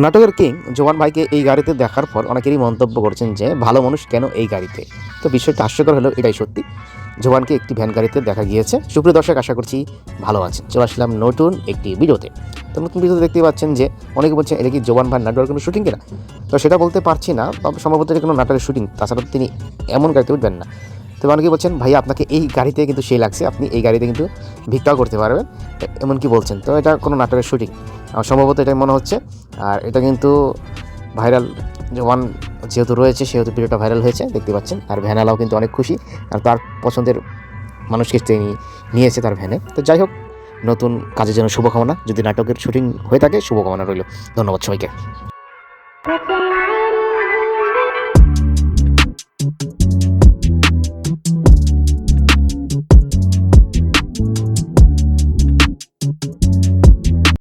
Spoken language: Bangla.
নাটকের কিং জোবান ভাইকে এই গাড়িতে দেখার পর অনেকেরই মন্তব্য করছেন যে ভালো মানুষ কেন এই গাড়িতে। তো বিষয়টা হাস্যকর হলেও এটাই সত্যি। জোবানকে একটি ভ্যান গাড়িতে দেখা গিয়েছে। সুপ্রিয় দর্শক, আশা করছি ভালো আছেন। চলে আসলাম নতুন একটি ভিডিওতে। তো নতুন ভিডিওতে দেখতে পাচ্ছেন যে অনেকে বলছেন এটা কি জোবান ভাই নাটকের কোনো শুটিং কিনা। তো সেটা বলতে পারছি না, তবে সম্ভবত এটা কোনো নাটকের শুটিং, তাছাড়া তিনি এমন গাড়িতে উঠবেন না। তবে অনেকেই বলছেন ভাইয়া আপনাকে এই গাড়িতে কিন্তু সেই লাগছে, আপনি এই গাড়িতে কিন্তু ভিক্ষাও করতে পারবেন, এমন কি বলছেন। তো এটা কোনো নাটকের শুটিং আমার সম্ভবত এটাই মনে হচ্ছে। আর এটা কিন্তু ভাইরাল, জোবান যেহেতু রয়েছে সেহেতু ভিডিওটা ভাইরাল হয়েছে দেখতে পাচ্ছেন। আর ভ্যানালাও কিন্তু অনেক খুশি, আর তার পছন্দের মানুষকে তিনি নিয়েছে তার ভ্যানে। তো যাই হোক, নতুন কাজের জন্য শুভকামনা। যদি নাটকের শুটিং হয়ে থাকে শুভকামনা রইল। ধন্যবাদ সবাইকে।